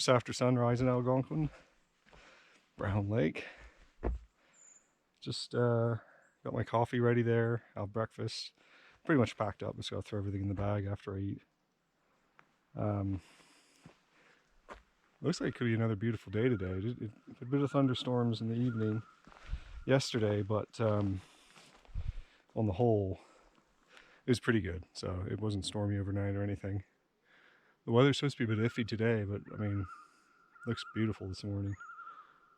Just after sunrise in Algonquin, Brown Lake. Just got my coffee ready there, have breakfast. Pretty much packed up, just gotta throw everything in the bag after I eat. Looks like it could be another beautiful day today. It a bit of thunderstorms in the evening yesterday, but on the whole, it was pretty good. So it wasn't stormy overnight or anything. The weather's supposed to be a bit iffy today, but I mean, looks beautiful this morning.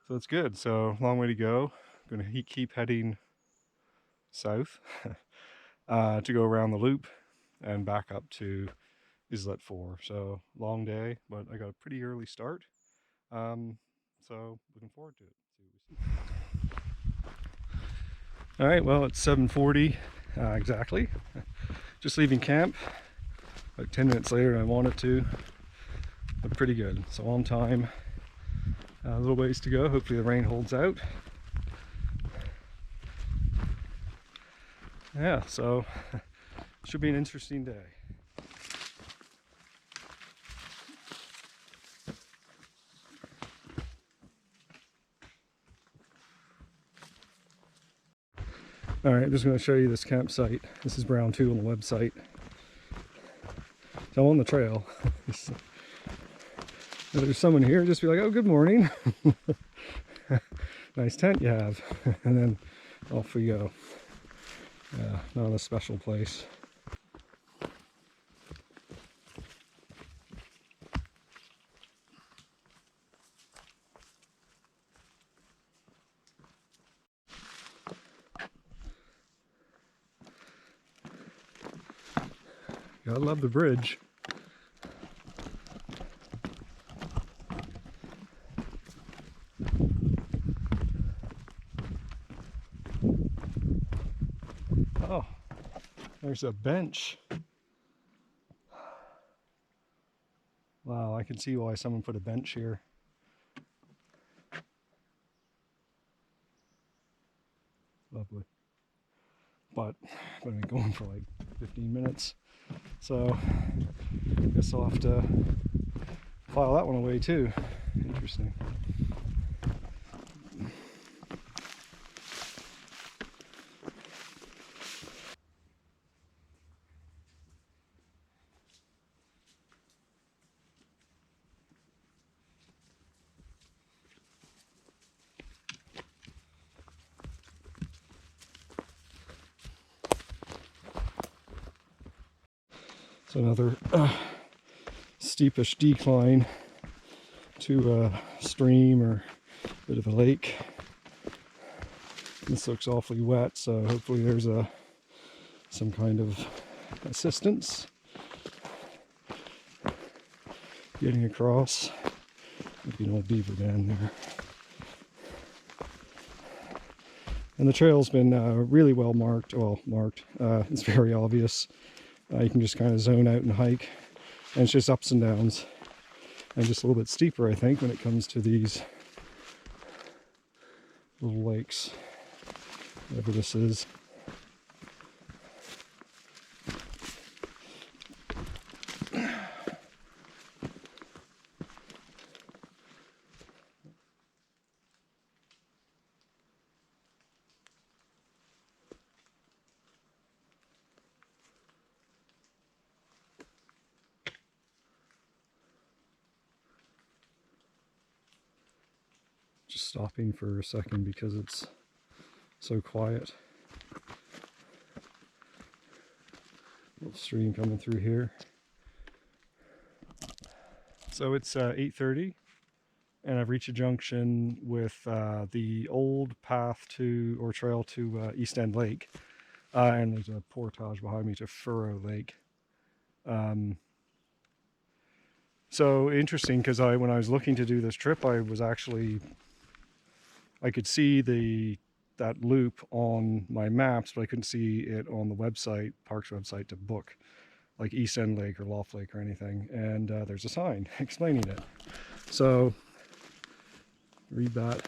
So it's good. So long way to go. I'm gonna keep heading south to go around the loop and back up to Islet 4. So long day, but I got a pretty early start. So looking forward to it. All right, well, it's 7:40 exactly. Just leaving camp. About 10 minutes later than I wanted to, but pretty good. So on time. A little ways to go. Hopefully the rain holds out. Yeah, so should be an interesting day. All right, I'm just going to show you this campsite. This is Brown 2 on the website. So I'm on the trail. If there's someone here, just be like, oh, good morning. Nice tent you have. And then off we go. Yeah, not a special place. Gotta love the bridge. Oh, there's a bench. Wow, I can see why someone put a bench here. Lovely. But I've been going for like 15 minutes. So I guess I'll have to file that one away too. Interesting. So another steepish decline to a stream or a bit of a lake. This looks awfully wet, so hopefully there's some kind of assistance getting across. Maybe an old beaver down there. And the trail's been really well marked. It's very obvious. You can just kind of zone out and hike, and it's just ups and downs, and just a little bit steeper, I think, when it comes to these little lakes, whatever this is. Just stopping for a second because it's so quiet. Little stream coming through here. So it's 8:30, and I've reached a junction with the old path to, or trail to East End Lake, and there's a portage behind me to Furrow Lake. So interesting, because when I was looking to do this trip, I could see that loop on my maps, but I couldn't see it on the website, Park's website, to book like East End Lake or Loft Lake or anything. And there's a sign explaining it. So read that.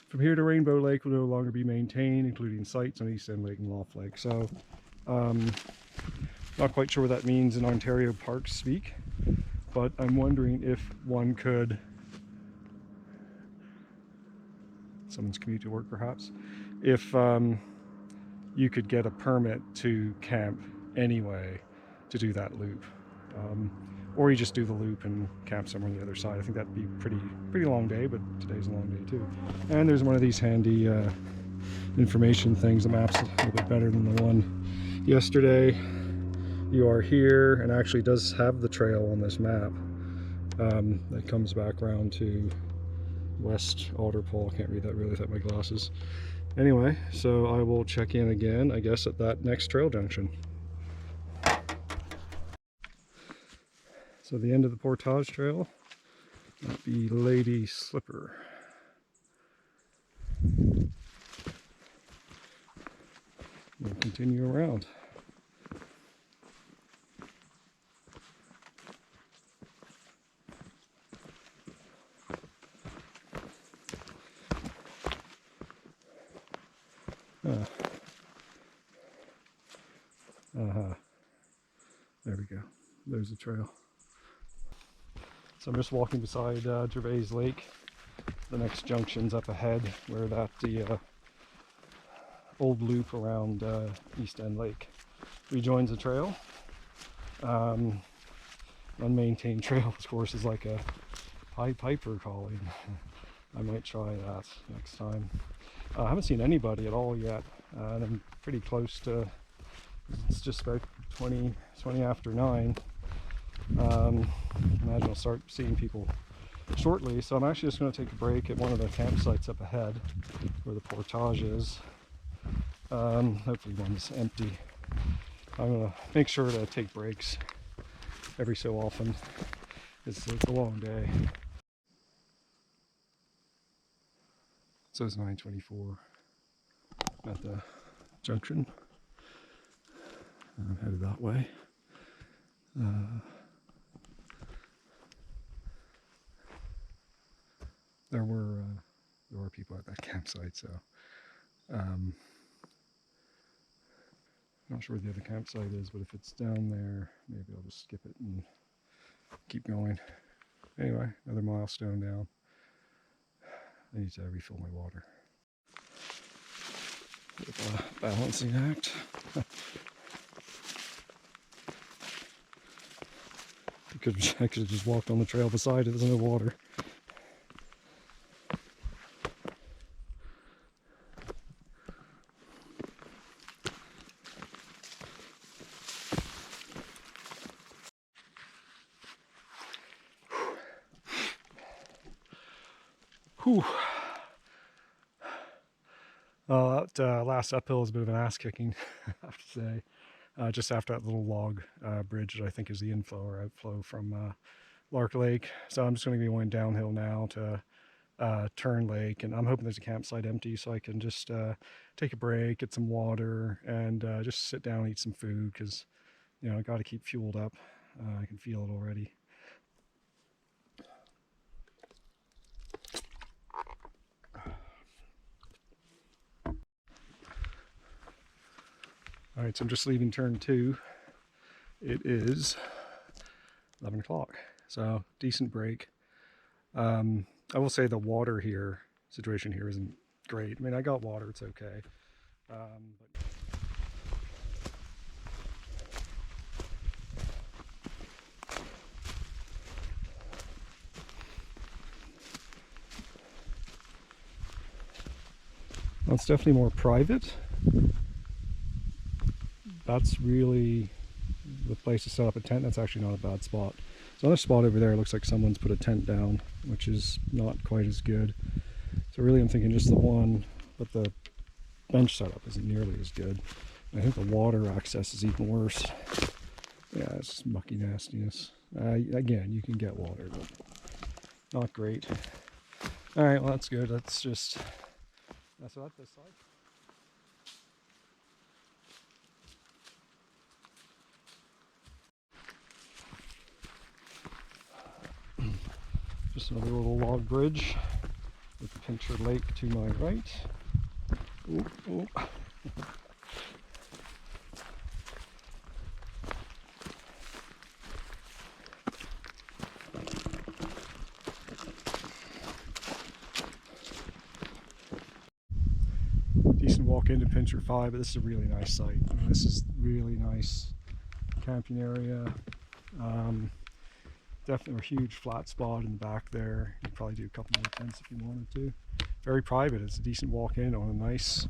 From here to Rainbow Lake will no longer be maintained, including sites on East End Lake and Loft Lake. So not quite sure what that means in Ontario Park speak, but I'm wondering if one could, someone's commute to work perhaps, if you could get a permit to camp anyway to do that loop. Or you just do the loop and camp somewhere on the other side. I think that'd be pretty long day, but today's a long day too. And there's one of these handy information things. The map's a little bit better than the one yesterday. You are here, and actually does have the trail on this map that comes back around to West Alderpole. I can't read that really without my glasses. Anyway, so I will check in again, I guess, at that next trail junction. So the end of the Portage Trail might be Lady Slipper. We'll continue around. There we go. There's the trail. So I'm just walking beside Gervais Lake. The next junction's up ahead, where the old loop around East End Lake rejoins the trail. Unmaintained trail, of course, is like a Pied Piper calling. I might try that next time. I haven't seen anybody at all yet, and I'm pretty close to, it's just about 20 after 9. Imagine I'll start seeing people shortly, so I'm actually just going to take a break at one of the campsites up ahead where the Portage is. Hopefully one's empty. I'm going to make sure to take breaks every so often. It's a long day. So it's 9:24 at the junction. I'm headed that way. There were people at that campsite, so not sure where the other campsite is, but if it's down there, maybe I'll just skip it and keep going. Anyway, another milestone down. I need to refill my water. Bit of a balancing act. I could have just walked on the trail beside it, there's no water. Whew. That last uphill is a bit of an ass kicking, I have to say. Just after that little log bridge that I think is the inflow or outflow from Lark Lake. So I'm just going to be going downhill now to Turn Lake, and I'm hoping there's a campsite empty so I can just take a break, get some water, and just sit down and eat some food, because I got to keep fueled up. I can feel it already. All right, so I'm just leaving turn 2. It is 11 o'clock, so decent break. I will say the water situation here isn't great. I mean, I got water, it's okay. But well, it's definitely more private. That's really the place to set up a tent. That's actually not a bad spot. There's another spot over there, looks like someone's put a tent down, which is not quite as good. So really I'm thinking just the one, but the bench setup isn't nearly as good. And I think the water access is even worse. Yeah, it's just mucky nastiness. Again, you can get water, but not great. All right, well that's good. That's this side. Just another little log bridge with Pincher Lake to my right. Ooh, ooh. walk into Pincher 5, but this is a really nice site. I mean, this is really nice camping area. Definitely a huge flat spot in the back there. You could probably do a couple more tents if you wanted to. Very private. It's a decent walk in on a nice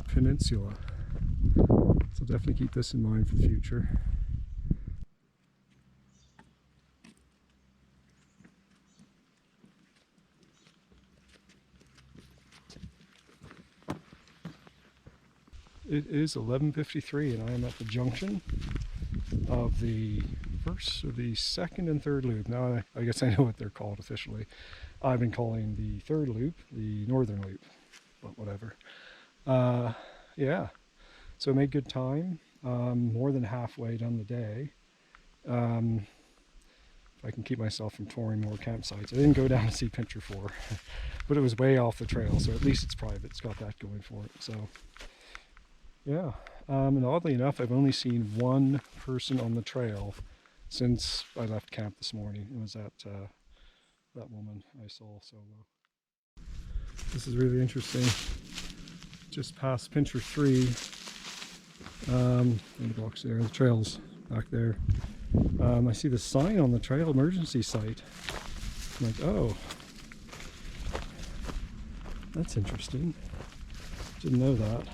peninsula. So definitely keep this in mind for the future. It is 11:53 and I am at the junction of the second and third loop. Now I guess I know what they're called officially. I've been calling the third loop the northern loop, but whatever. Yeah, so I made good time. More than halfway done the day. If I can keep myself from touring more campsites. I didn't go down to see Pincher 4, but it was way off the trail, so at least it's private. It's got that going for it. So yeah, and oddly enough, I've only seen one person on the trail since I left camp this morning. It was that woman I saw solo. This is really interesting. Just past Pincher 3, in the box there, the trail's back there. I see the sign on the trail, emergency site. I'm like, oh, that's interesting. Didn't know that.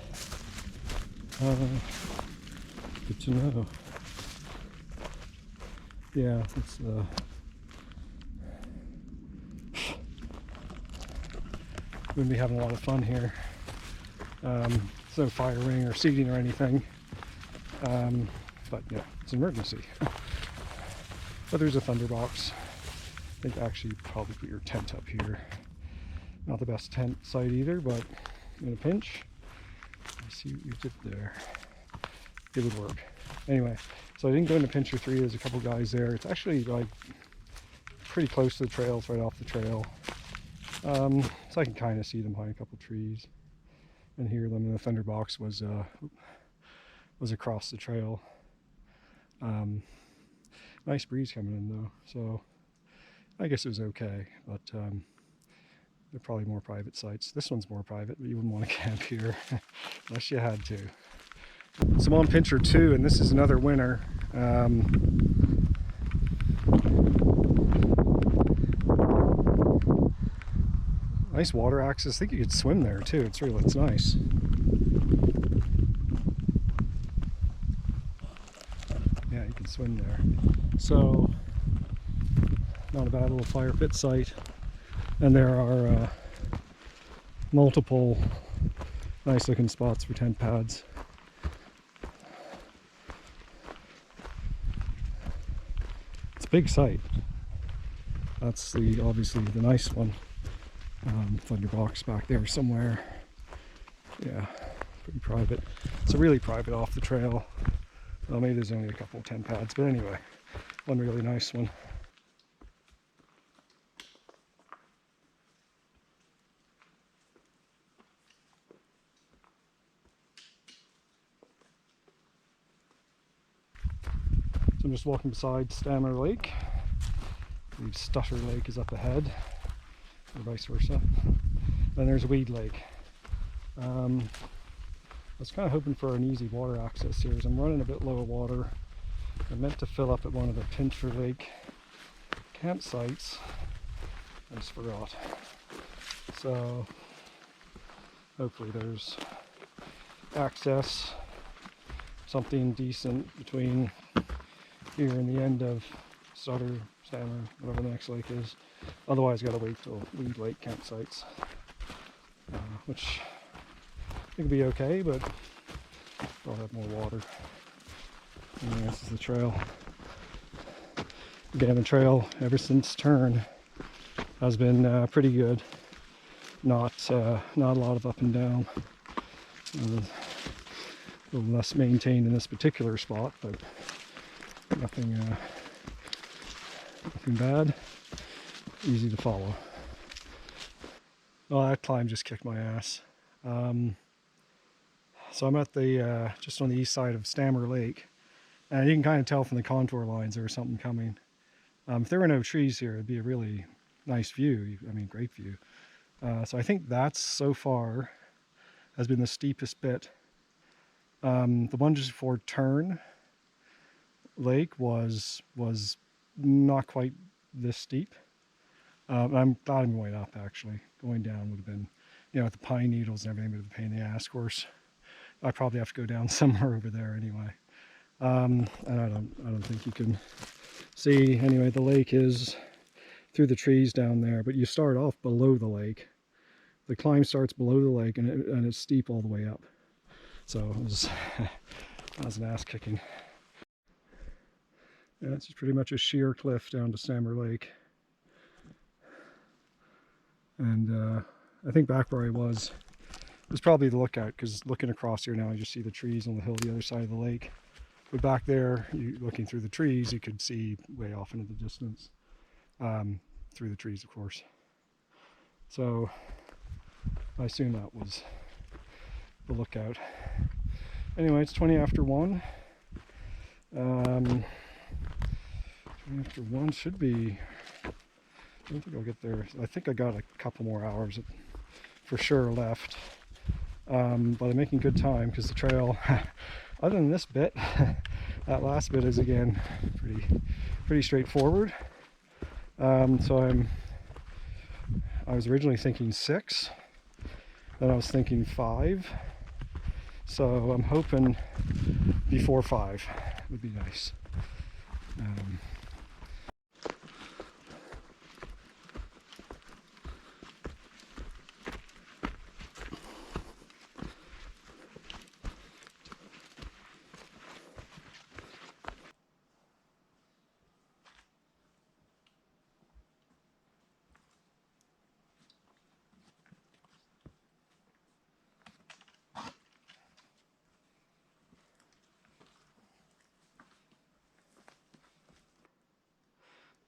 Good to know. Yeah, it's we're gonna be having a lot of fun here. There's no fire ring or seating or anything, but yeah, it's an emergency. But there's a thunderbox. I think actually probably put your tent up here. Not the best tent site either, but in a pinch, I see what you did there. It would work. Anyway, so I didn't go into Pincher 3. There's a couple guys there. It's actually like pretty close to the trail. It's right off the trail. So I can kind of see them behind a couple trees and hear them. And the thunderbox was across the trail. Nice breeze coming in though, so I guess it was okay, but they're probably more private sites. This one's more private, but you wouldn't want to camp here unless you had to. So I'm on Pincher 2, and this is another winner. Nice water access. I think you could swim there too. It's nice. Yeah, you can swim there. So, not a bad little fire pit site. And there are multiple nice looking spots for tent pads. It's a big site. That's obviously the nice one. Thunderbox back there somewhere. Yeah, pretty private. It's a really private off the trail. Well, maybe there's only a couple of tent pads, but anyway, one really nice one. So I'm just walking beside Stammer Lake. I believe Stutter Lake is up ahead, or vice versa. Then there's Weed Lake. I was kind of hoping for an easy water access here as I'm running a bit low of water. I meant to fill up at one of the Pincher Lake campsites. I just forgot. So hopefully there's access, something decent between here and the end of Stutter, Stammer, whatever the next lake is. Otherwise, got to wait till Weed Lake campsites, which I think will be okay, but I'll have more water. And this is the trail. Again, the trail ever since turn has been pretty good. Not a lot of up and down. A little less maintained in this particular spot, but nothing bad. Easy to follow. Well, that climb just kicked my ass. So I'm at the just on the east side of Stammer Lake, and you can kind of tell from the contour lines there was something coming. If there were no trees here, it'd be a really nice view. I mean, great view. So I think that's so far has been the steepest bit. The one just before Turn Lake was not quite this steep. I'm glad I'm going up, actually. Going down would have been, with the pine needles and everything, would have been a pain in the ass. Of course, I probably have to go down somewhere over there anyway. And I don't think you can see. Anyway, the lake is through the trees down there, but you start off below the lake. The climb starts below the lake, and it's steep all the way up. So it was, that was an ass kicking. Yeah, it's pretty much a sheer cliff down to Stammer Lake. And I think back where I was probably the lookout, because looking across here now, you just see the trees on the hill the other side of the lake. But back there, looking through the trees, you could see way off into the distance. Through the trees, of course. So I assume that was the lookout. Anyway, it's 20 after 1. 20 after 1 should be, I don't think I'll get there. I think I got a couple more hours for sure left. But I'm making good time because the trail, other than this bit, that last bit is again pretty straightforward. So I was originally thinking 6, then I was thinking 5. So I'm hoping before 5 would be nice.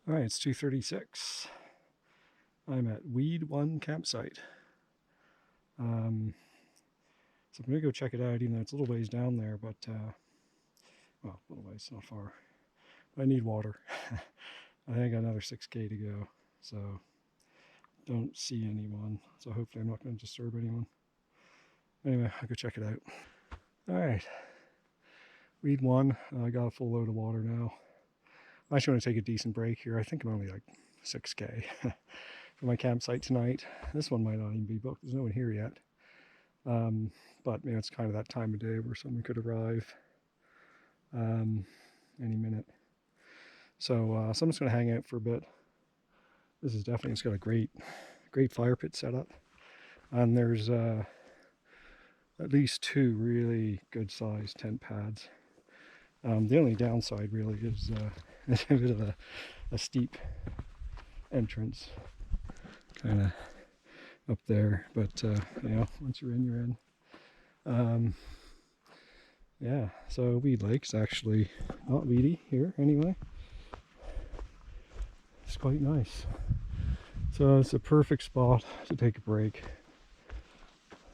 All right, it's 2:36. I'm at Weed 1 campsite. So I'm going to go check it out, even though it's a little ways down there, but, well, a little ways, not far. I need water. I think I got another 6K to go, so don't see anyone. So hopefully I'm not going to disturb anyone. Anyway, I'll go check it out. All right, Weed 1, I got a full load of water now. I'm actually going to take a decent break here. I think I'm only like 6K for my campsite tonight. This one might not even be booked. There's no one here yet. But it's kind of that time of day where someone could arrive any minute. So I'm just going to hang out for a bit. This is definitely, it's got a great fire pit set up. And there's at least 2 really good sized tent pads. The only downside really is it's a bit of a steep entrance, kind of up there. But once you're in, you're in. Yeah. So Weed Lake's actually not weedy here anyway. It's quite nice. So it's a perfect spot to take a break.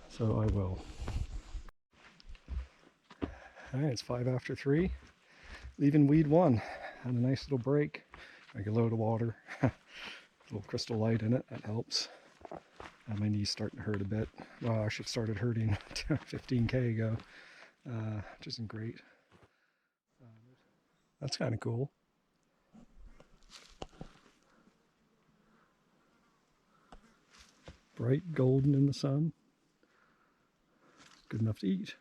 So I will. Alright, it's 5 after 3. Leaving Weed 1. Had a nice little break. Drank a load of water. A little Crystal Light in it, that helps. My knee's starting to hurt a bit. Well, actually it started hurting 15K ago, which isn't great. That's kind of cool. Bright golden in the sun. Good enough to eat.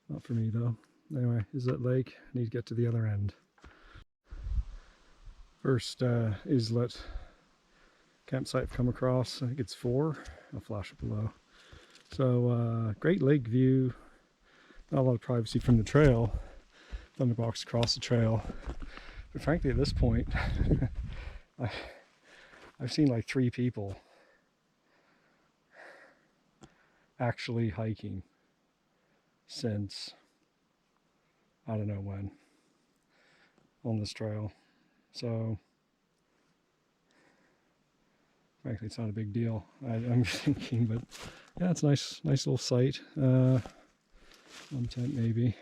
Not for me though. Anyway, is that lake? I need to get to the other end. First islet campsite I've come across. I think it's 4. I'll flash it below. So great lake view. Not a lot of privacy from the trail. Thunderbox across the trail. But frankly, at this point, I've seen like 3 people actually hiking since I don't know when on this trail. So frankly, it's not a big deal. I'm thinking, but yeah, it's a nice little site. 1 tent maybe,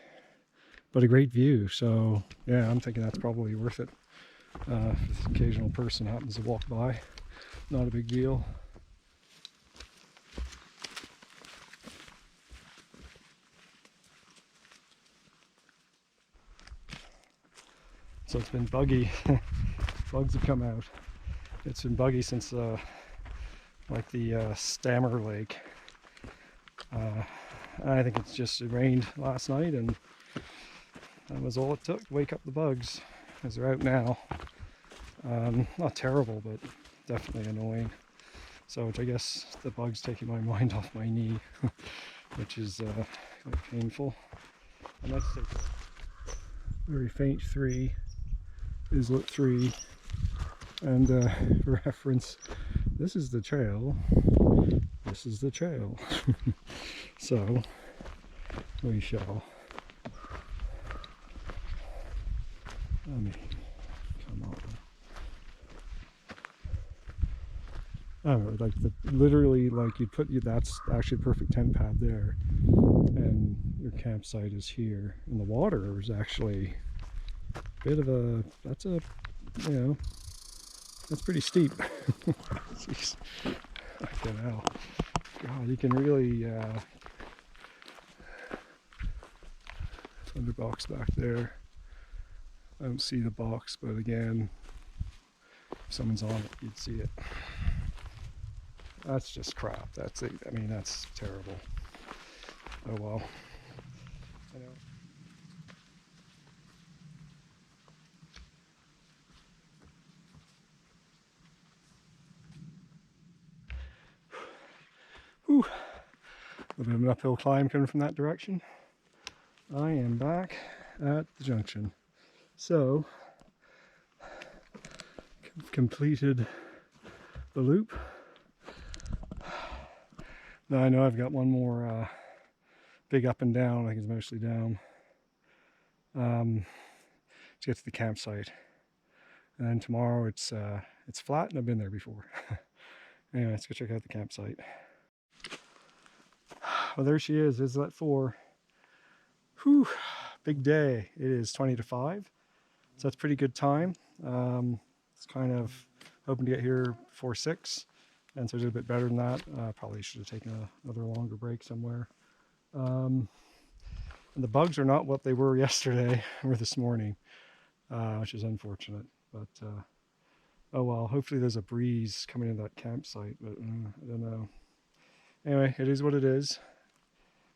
but a great view. So yeah, I'm thinking that's probably worth it. If this occasional person happens to walk by, not a big deal. So it's been buggy. Bugs have come out. It's been buggy since like the Stammer Lake. I think it's just it rained last night, and that was all it took to wake up the bugs, because they're out now. Not terrible, but definitely annoying. So I guess the bug's taking my mind off my knee, which is quite painful. And let's take a very faint 3, is lit 3, and for reference, this is the trail. This is the trail. So we shall. Let me come on. I don't know, like literally, like you'd put that's actually the perfect tent pad there, and your campsite is here, and the water is actually a bit of a, that's a, you know, that's pretty steep. Jeez, fucking hell. God, you can really thunderbox back there. I don't see the box, but again, if someone's on it, you'd see it. That's just crap. That's it. I mean, that's terrible. Oh well. I know. Whew. A little bit of an uphill climb coming from that direction. I am back at the junction. So, completed the loop. Now I know I've got one more big up and down. I think it's mostly down. To get to the campsite, and then tomorrow it's flat, and I've been there before. Anyway, let's go check out the campsite. Well, there she is. Islet 4. Whew, big day. It is 20 to 5, so that's pretty good time. It's kind of hoping to get here before 6, and so I did a bit better than that. Probably should have taken another longer break somewhere. And the bugs are not what they were yesterday or this morning, which is unfortunate. But oh well, hopefully there's a breeze coming into that campsite, but I don't know. Anyway, it is what it is.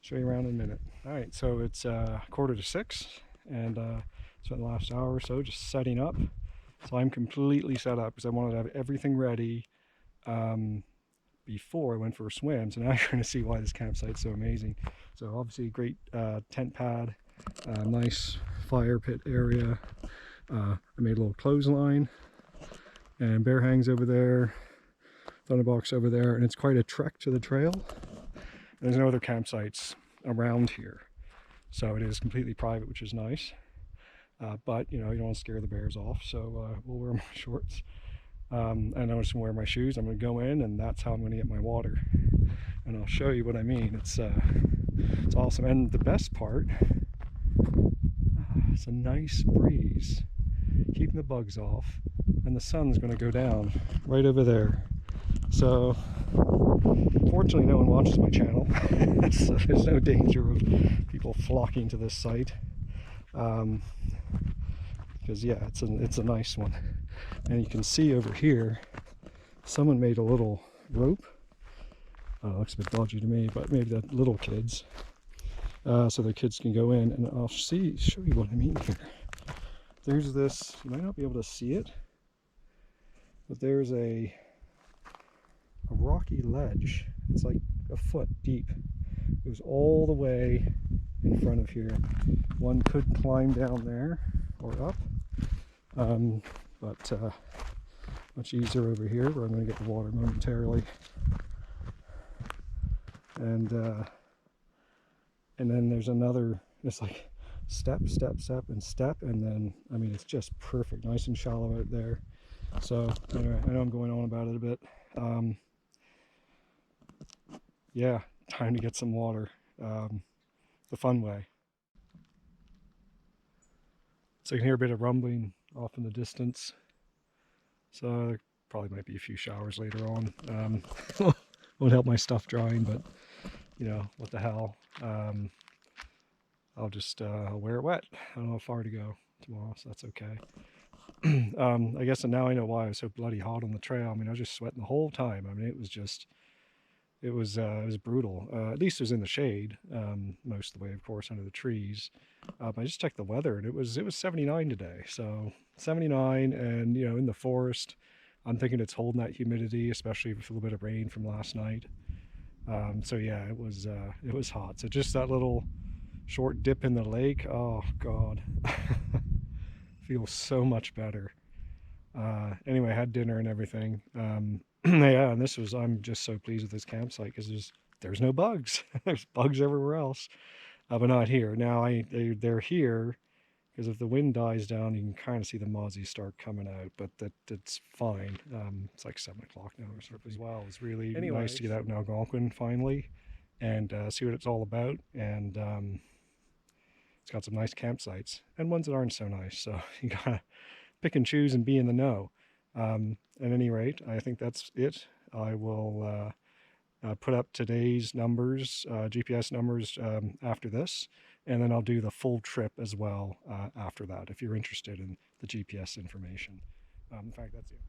Show you around in a minute. All right, so it's 5:45, and spent the last hour or so just setting up. So I'm completely set up because I wanted to have everything ready before I went for a swim. So now you're going to see why this campsite's so amazing. So obviously great tent pad, nice fire pit area. I made a little clothesline, and bear hangs over there, thunderbox over there, and it's quite a trek to the trail. There's no other campsites around here, so it is completely private, which is nice. But you know, you don't want to scare the bears off, so we'll wear my shorts. And I'm just gonna wear my shoes. I'm gonna go in, and that's how I'm gonna get my water. And I'll show you what I mean. It's awesome. And the best part, it's a nice breeze, keeping the bugs off, and the sun's gonna go down right over there. So fortunately no one watches my channel, so there's no danger of people flocking to this site, because yeah, it's a nice one. And you can see over here someone made a little rope. Looks a bit dodgy to me, but maybe the little kids, so their kids can go in. And I'll show you what I mean here. There's this, you might not be able to see it, but there's a rocky ledge. It's like a foot deep. It goes all the way in front of here. One could climb down there or up, but much easier over here, where I'm going to get the water momentarily. And then there's another, it's like step, step, step, and step, and then, I mean, it's just perfect, nice and shallow out there. So anyway, I know I'm going on about it a bit. Yeah, time to get some water, the fun way. So you can hear a bit of rumbling off in the distance. So there probably might be a few showers later on. Won't help my stuff drying, but you know, what the hell. I'll just I'll wear it wet. I don't know how far to go tomorrow, so that's okay. I guess now I know why I was so bloody hot on the trail. I mean, I was just sweating the whole time. I mean, it was just it was brutal. At least it was in the shade most of the way, of course, under the trees. I just checked the weather, and it was 79 today. So 79, and in the forest, I'm thinking it's holding that humidity, especially with a little bit of rain from last night. So yeah, it was hot. So just that little short dip in the lake. Oh God, feels so much better. Anyway, I had dinner and everything. Yeah, and I'm just so pleased with this campsite because there's no bugs. There's bugs everywhere else, but not here. Now they're here because if the wind dies down, you can kind of see the mozzies start coming out, but that's fine. It's like 7 o'clock now or something as well. It's really nice to get out in Algonquin finally and see what it's all about. And it's got some nice campsites and ones that aren't so nice. So you gotta pick and choose and be in the know. At any rate, I think that's it. I will put up today's numbers, GPS numbers, after this, and then I'll do the full trip as well after that if you're interested in the GPS information. In fact, that's it.